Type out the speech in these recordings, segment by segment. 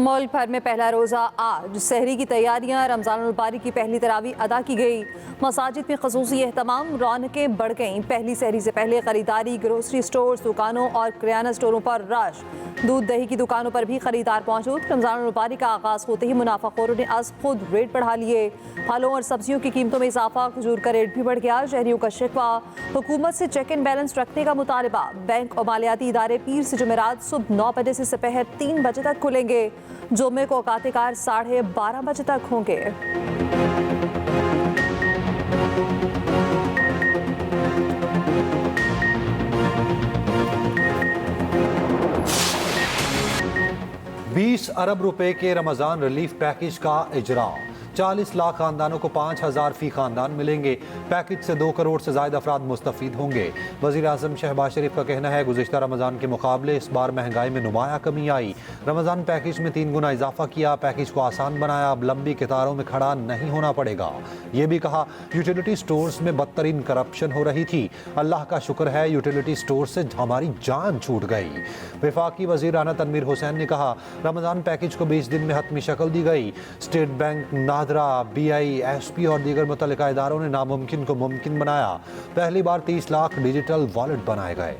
मुल्क भर में पहला रोज़ा आज सहरी की तैयारियां, रमज़ानुल बारी की पहली तरावी अदा की गई। मसाजिद में ख़ुसूसी एहतमाम, रौनकें बढ़ गईं। पहली सहरी से पहले खरीदारी, ग्रोसरी स्टोर, दुकानों और किराना स्टोरों पर रश। दूध दही की दुकानों पर भी खरीदार मौजूद। रमज़ानुल बारी का आगाज़ होते ही मुनाफाखोरों ने आज खुद रेट बढ़ा लिए। फलों और सब्जियों की कीमतों में इजाफा, खजूर का रेट भी बढ़ गया। शहरियों का शिकवा, हुकूमत से चेक एंड बैलेंस रखने का मुतालबा। बैंक और मालियाती इदारे पीर से जुमेरात सुबह 9 बजे से दोपहर 3 बजे तक खुलेंगे। जुम्मे को औकात-ए-कार 12:30 बजे तक होंगे। ₹20 अरब के रमजान रिलीफ पैकेज का इजरा। 40 लाख खानदानों को 5,000 फी खानदान मिलेंगे। पैकेज से 2 करोड़ से ज्यादा अफराद मुस्तफीद होंगे। वज़ीर आज़म शहबाज शरीफ का कहना है, गुज़िश्ता रमजान के मुकाबले इस बार महंगाई में नुमाया कमी आई। रमजान पैकेज में 3 गुना इजाफा किया। पैकेज को आसान बनाया। अब लंबी कतारों में खड़ा नहीं होना पड़ेगा। ये भी कहा, यूटिलिटी स्टोर्स में बदतरीन करप्शन हो रही थी। अल्लाह का शुक्र है यूटिलिटी स्टोर से हमारी जान छूट गई। वफाकी वज़ीर राना तनवीर हुसैन ने कहा, रमजान पैकेज को 20 दिन में हतमी शक्ल दी गई। स्टेट बैंक, नादरा, BISP और दीगर मुतल्लिका इदारों ने नामुमकिन को मुमकिन बनाया। पहली बार 30 लाख डिजिटल वॉलेट बनाए गए।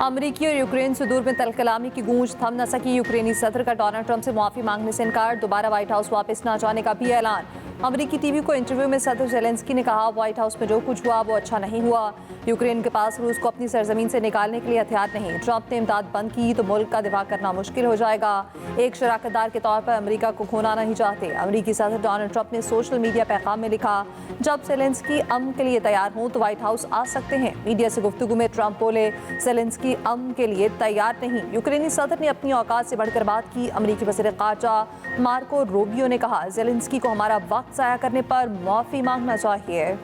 अमरीकी और यूक्रेन से दूर में तलकलामी की गूंज थम न सकी। यूक्रेनी सदर का डोनाल्ड ट्रंप से मुआफी मांगने से इनकार। दोबारा व्हाइट हाउस वापस न जाने का भी ऐलान। अमरीकी टीवी को इंटरव्यू में सदर ज़ेलेंस्की ने कहा, व्हाइट हाउस में जो कुछ हुआ वो अच्छा नहीं हुआ। यूक्रेन के पास रूस को अपनी सरजमीन से निकालने के लिए हथियार नहीं। ट्रंप ने इमदाद बंद की तो मुल्क का दिफा करना मुश्किल हो जाएगा। एक शराकतदार के तौर पर अमरीका को खोना नहीं चाहते। अमरीकी सदर डोनाल्ड ट्रंप ने सोशल मीडिया पैगाम में लिखा, जब ज़ेलेंस्की अमन के लिए तैयार हों तो व्हाइट हाउस आ सकते हैं। मीडिया से गुफ्तगू में ट्रंप बोले, ज़ेलेंस्की अमन के लिए तैयार नहीं। यूक्रेनी सदर ने अपनी औकात से बढ़कर बात की। अमरीकी वज़ीर ख़ारजा मार्को रूबियो ने कहा, ज़ेलेंस्की को हमारा वक्त ज़ाया करने पर माफ़ी मांगना चाहिए।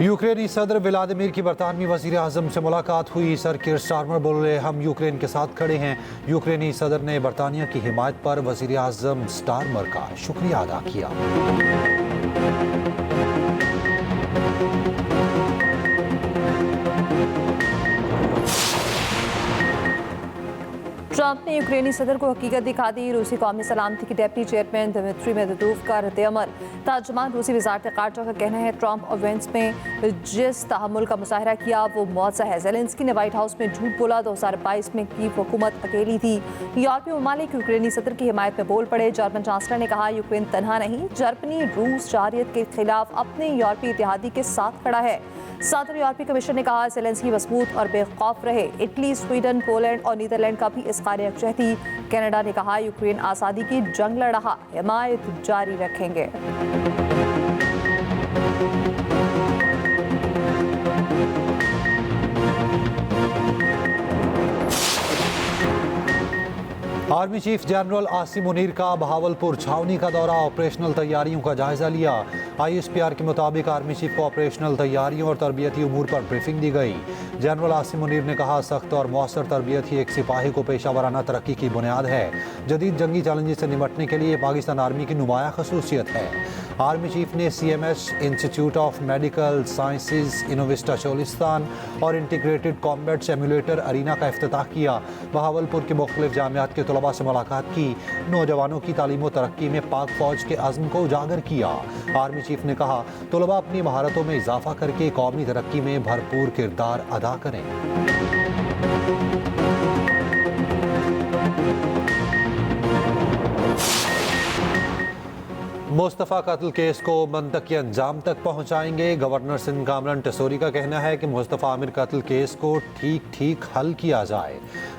यूक्रेनी सदर व्लादिमीर की बरतानवी वज़ीर आज़म से मुलाकात हुई। सर कीर स्टारमर बोले, हम यूक्रेन के साथ खड़े हैं। यूक्रेनी सदर ने बरतानिया की हिमायत पर वज़ीर आज़म स्टारमर का शुक्रिया अदा किया। ट्रंप ने यूक्रेनी सदर को हकीकत दिखा दी। रूसी कौमी सलामती की डेप्टी चेयरमैन दिमित्री मेदवेदेव का रद्द-ए-अमल। तर्जुमान रूसी वज़ारत ख़ारजा का कहना है, ट्रंप और वेंस में जिस तहम्मुल का मुज़ाहरा किया वो मुआज़ा है। ज़ेलेंस्की ने व्हाइट हाउस में झूठ बोला। 2022 में कीव हुकूमत अकेली थी। यूरोपीय ममालिक यूक्रेनी सदर की हिमायत में बोल पड़े। जर्मन चांसलर ने कहा, यूक्रेन तनहा नहीं। जर्मनी रूस जारियत के खिलाफ अपने यूरोपीय इत्तेहादी के साथ खड़ा है। सदर यूरोपीय कमीशन ने कहा, ज़ेलेंस्की मजबूत और बेखौफ रहे। इटली, स्वीडन, पोलैंड और नीदरलैंड का भी इज़हार यकजहती। कनाडा ने कहा, यूक्रेन आज़ादी की जंग लड़ रहा, हिमायत जारी रखेंगे। Army chief general Asim Munir का बहावलपुर छावनी का दौरा। ऑपरेशनल तैयारियों का जायजा लिया। ISPR के मुताबिक आर्मी चीफ को ऑपरेशनल तैयारियों और तरबियती उमूर पर ब्रीफिंग दी गई। जनरल आसिम मुनीर ने कहा, सख्त और मौसर तरबियत ही एक सिपाही को पेशा वराना तरक्की की बुनियाद है। जदीद जंगी चैलेंजेस से निपटने के लिए पाकिस्तान आर्मी की नुमाया खसूसियत है। आर्मी चीफ ने CMS institute of medical sciences Innovista Cholistan और इंटीग्रेटेड कॉम्बैट सिमुलेटर अरीना का इफ्तिताह किया। बहावलपुर के मुख्तलिफ जामियात के तलबा से मुलाकात की। नौजवानों की तालीम व तरक्की में पाक फौज के अज़्म को उजागर किया। आर्मी चीफ ने कहा, तलबा अपनी महारतों में इजाफा करके कौमी तरक्की में भरपूर किरदार अदा करें। मुस्तफ़ा कत्ल केस को मंतकी अंजाम तक पहुँचाएंगे। गवर्नर सिंध कामरान टसोरी का कहना है कि मुस्तफ़ा आमिर कत्ल केस को ठीक हल किया जाए।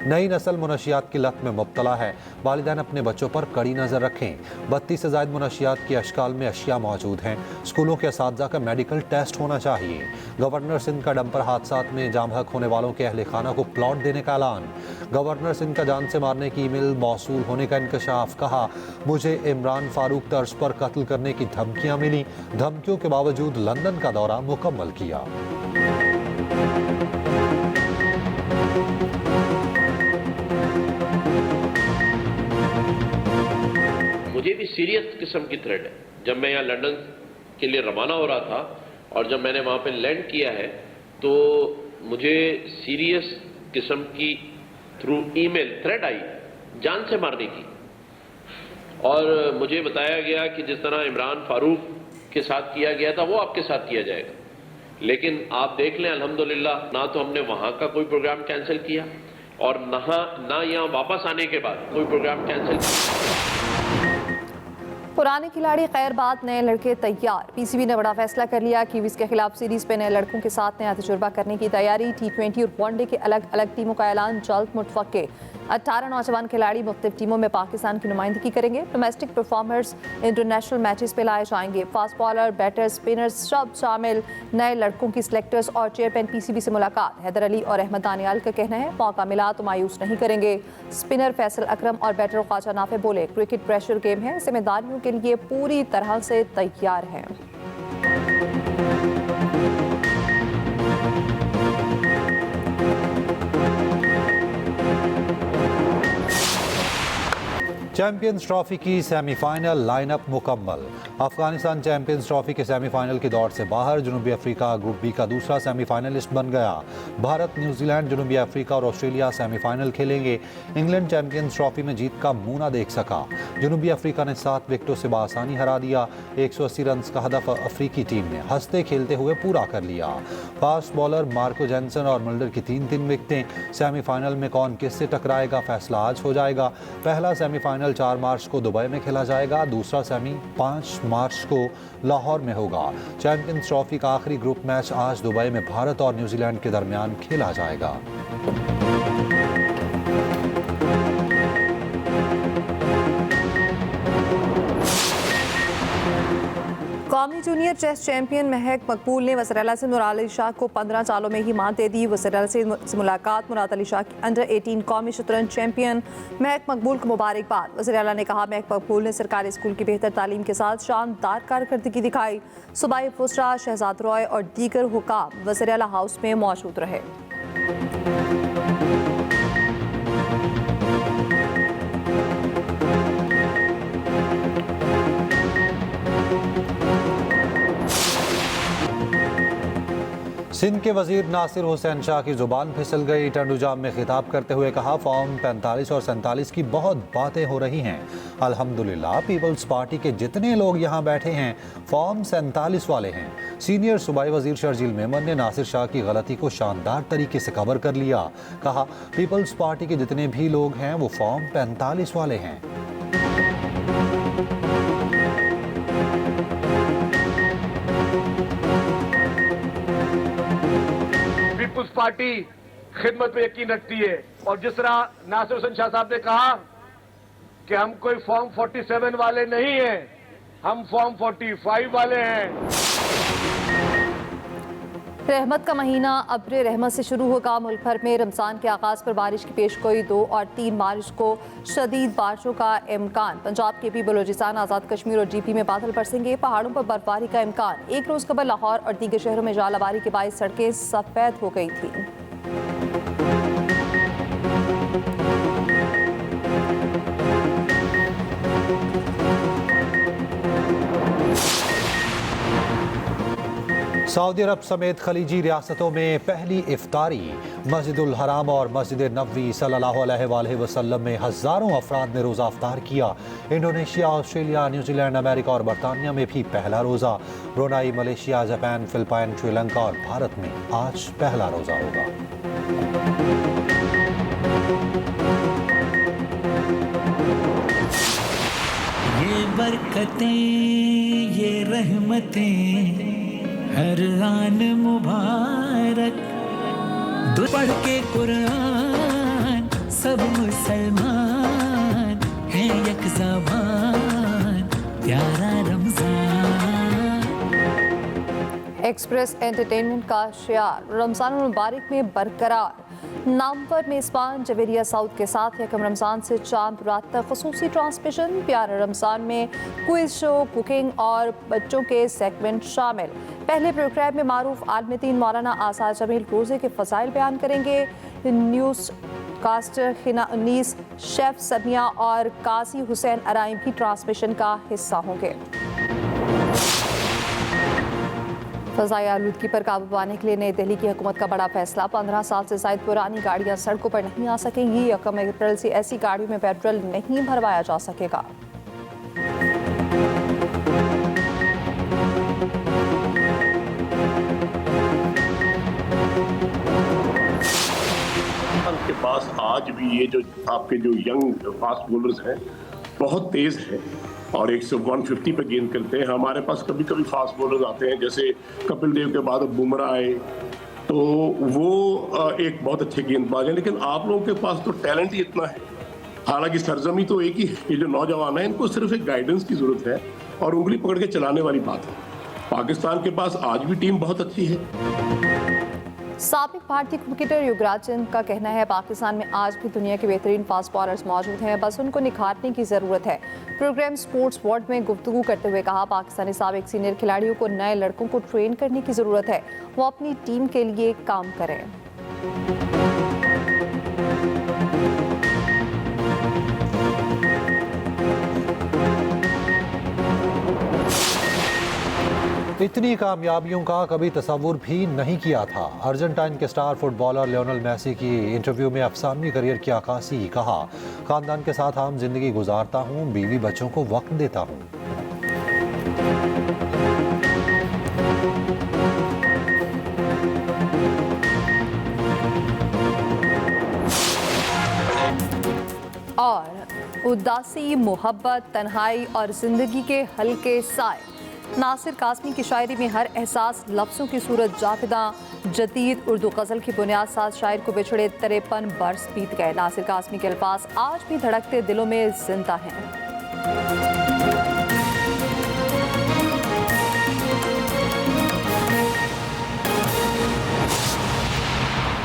नई नस्ल मुनशियात की लत में मुब्तला है। वालिदैन अपने बच्चों पर कड़ी नज़र रखें। 32 से ज़ायद मुनशियात की अशकाल में अशिया मौजूद हैं। स्कूलों के असातिज़ा का मेडिकल टेस्ट होना चाहिए। गवर्नर सिंध का डंपर हादसात में जाम हक होने वालों के अहले खाना को प्लॉट देने का ऐलान। गवर्नर सिंध का जान से मारने की ईमेल मौसूल होने का इंकशाफ। कहा, मुझे इमरान फारूक तर्ज पर कत्ल करने की धमकियां मिली। धमकियों के बावजूद लंदन का दौरा मुकम्मल किया। ये भी सीरियस किस्म की थ्रेट है। जब मैं यहाँ लंदन के लिए रवाना हो रहा था और जब मैंने वहाँ पे लैंड किया है तो मुझे सीरियस किस्म की थ्रू ईमेल थ्रेट आई जान से मारने की, और मुझे बताया गया कि जिस तरह इमरान फारूक के साथ किया गया था वो आपके साथ किया जाएगा। लेकिन आप देख लें अल्हम्दुलिल्लाह, ना तो हमने वहाँ का कोई प्रोग्राम कैंसिल किया और ना यहाँ वापस आने के बाद कोई प्रोग्राम कैंसिल किया। पुराने खिलाड़ी खैर बात, नए लड़के तैयार। पीसीबी ने बड़ा फैसला कर लिया। कीवीज के खिलाफ सीरीज पे नए लड़कों के साथ नया तजुर्बा करने की तैयारी। T20 और वनडे के अलग अलग टीमों का ऐलान जल्द। मुतवक्के 18 नौजवान खिलाड़ी मुख्तलिफ टीमों में पाकिस्तान की नुमाइंदगी करेंगे। डोमेस्टिक परफॉर्मर्स इंटरनेशनल मैचेस पे लाए जाएंगे। फास्ट बॉलर, बैटर, स्पिनर्स सब शामिल। नए लड़कों की सिलेक्टर्स और चेयरमैन पीसीबी से मुलाकात। हैदर अली और अहमद दानियाल का कहना है मौका मिला तो मायूस नहीं करेंगे। स्पिनर फैसल अकरम और बैटर ख्वाजा नाफे बोले क्रिकेट प्रेशर गेम है, जिम्मेदारियों के लिए पूरी तरह से तैयार हैं। चैंपियंस ट्रॉफी की सेमीफाइनल लाइनअप मुकम्मल। अफगानिस्तान चैंपियंस ट्रॉफी के सेमीफाइनल की दौड़ से बाहर। जनूबी अफ्रीका ग्रुप बी का दूसरा सेमीफाइनलिस्ट बन गया। भारत, न्यूजीलैंड, जनूबी अफ्रीका और ऑस्ट्रेलिया सेमीफाइनल खेलेंगे। इंग्लैंड चैंपियंस ट्रॉफी में जीत का मुंह न देख सका। जनूबी अफ्रीका ने 7 विकेटों से बासानी हरा दिया। 180 रन का हदफ अफ्रीकी टीम ने हंसते खेलते हुए पूरा कर लिया। फास्ट बॉलर मार्को जेनसन और मुल्डर की 3-3 विकेटें। सेमीफाइनल में कौन किससे टकराएगा फैसला आज हो जाएगा। पहला सेमीफाइनल 4 मार्च को दुबई में खेला जाएगा। दूसरा सेमी 5 मार्च को लाहौर में होगा। चैंपियंस ट्रॉफी का आखिरी ग्रुप मैच आज दुबई में भारत और न्यूजीलैंड के दरमियान खेला जाएगा। कौमी जूनियर चेस चैंपियन महक मकबूल ने वज़ीर आला से मुराद अली शाह को 15 सालों में ही मात दे दी। वज़ीर आला से मुलाकात। मुराद अली शाह की अंडर 18 कौमी शतरंज चैंपियन महक मकबूल को मुबारकबाद। वज़ीर आला ने कहा महक मकबूल ने सरकारी स्कूल की बेहतर तालीम के साथ शानदार कारकर्दगी दिखाई। सूबाई फुसरा, शहजाद रॉय और दीगर हुकाम वज़ीर आला हाउस में मौजूद रहे। सिंध के वजीर नासिर हुसैन शाह की जुबान फिसल गई। टंडूजाम में खिताब करते हुए कहा फॉर्म 45 और 47 की बहुत बातें हो रही हैं। अल्हम्दुलिल्लाह पीपल्स पार्टी के जितने लोग यहाँ बैठे हैं फॉर्म 47 वाले हैं। सीनियर सूबाई वजीर शर्जील मेमन ने नासिर शाह की गलती को शानदार तरीके से कवर कर लिया। कहा पीपल्स पार्टी के जितने भी लोग हैं वो फॉर्म 45 वाले हैं। पीपुल्स पार्टी खिदमत पे यकीन रखती है और जिस तरह नासिर हुसैन शाह साहब ने कहा कि हम कोई फॉर्म 47 वाले नहीं हैं, हम फॉर्म 45 वाले हैं। रहमत का महीना अब्र रहमत से शुरू होगा। मुल्क भर में रमज़ान के आगाज़ पर बारिश की पेशगोई। 2 और 3 मार्च को शदीद बारिशों का इम्कान। पंजाब के भी बलूचिस्तान, आज़ाद कश्मीर और GP में बादल बरसेंगे। पहाड़ों पर बर्फबारी का इम्कान। एक रोज़ कबल लाहौर और दीगर शहरों में जालाबारी के बाइस सड़कें सफ़ेद हो गई थी। सऊदी अरब समेत खलीजी रियासतों में पहली इफ्तारी। मस्जिदुल हराम और मस्जिद नबवी सल्लल्लाहु अलैहि वसल्लम में हज़ारों अफराद ने रोज़ा इफ्तार किया। इंडोनेशिया, ऑस्ट्रेलिया, न्यूजीलैंड, अमेरिका और बरतानिया में भी पहला रोज़ा। Brunei, Malaysia, Japan, Philippine, Sri Lanka और भारत में आज पहला रोज़ा होगा। ये बरकतें, ये रहमतें हर आन मुबारक। पढ़ के कुरान सब मुसलमान हैं एक ज़बान प्यारा रमज़ान। एक्सप्रेस एंटरटेनमेंट का शियार रमज़ान मुबारक में बरकरार। नामवर मेज़बान जवेरिया साउथ के साथ यकम रमज़ान से चांद रात तक ख़ुसूसी ट्रांसमिशन। प्यारे रमज़ान में क्विज शो, कुकिंग और बच्चों के सेगमेंट शामिल। पहले प्रोग्राम में मारूफ आलम दीन मौलाना आसाद जमील रोज़े के फ़ज़ाइल बयान करेंगे। न्यूज़ कास्टर खिना 19, शेफ समिया और काजी हुसैन अराइम भी ट्रांसमिशन का हिस्सा होंगे। फ़ज़ाई आलूदगी पर काबू पाने के लिए नई दिल्ली की हुकूमत का बड़ा फैसला। 15 साल से ज़ायद पुरानी गाड़ियां सड़कों पर नहीं आ सकेंगी। 1 अप्रैल से ऐसी गाड़ियों में पेट्रोल नहीं भरवाया जा सकेगा। के पास आज भी ये जो आपके जो यंग फास्ट बॉलर्स हैं बहुत तेज है और 150 पे गेंद करते हैं। हमारे पास कभी कभी फास्ट बॉलर्स आते हैं, जैसे कपिल देव के बाद बुमराह आए, तो वो एक बहुत अच्छे गेंदबाज हैं, लेकिन आप लोगों के पास तो टैलेंट ही इतना है। हालांकि सरजमी तो एक ही है, ये जो नौजवान है इनको सिर्फ एक गाइडेंस की जरूरत है और उंगली पकड़ के चलाने वाली बात है। पाकिस्तान के पास आज भी टीम बहुत अच्छी है। साबिक भारतीय क्रिकेटर युवराज सिंह का कहना है पाकिस्तान में आज भी दुनिया के बेहतरीन फास्ट बॉलर्स मौजूद हैं, बस उनको निखारने की ज़रूरत है। प्रोग्राम स्पोर्ट्स वर्ल्ड में गुफ्तगू करते हुए कहा, पाकिस्तानी साबिक सीनियर खिलाड़ियों को नए लड़कों को ट्रेन करने की ज़रूरत है, वो अपनी टीम के लिए काम करें। इतनी कामयाबियों का कभी तसव्वुर भी नहीं किया था। अर्जेंटाइन के स्टार फुटबॉलर लियोनेल मेसी की इंटरव्यू में अफसानवी करियर की आकाशी कहा, खानदान के साथ आम जिंदगी गुजारता हूँ, बीवी बच्चों को वक्त देता हूँ। और उदासी, मोहब्बत, तन्हाई और जिंदगी के हल्के साए। नासिर कासमी की शायरी में हर एहसास लफ्ज़ों की सूरत जाविदा जदीद उर्दू गज़ल की बुनियाद साथ शायर को बिछड़े 53 बरस बीत गए। नासिर कासमी के अल्फाज आज भी धड़कते दिलों में जिंदा हैं।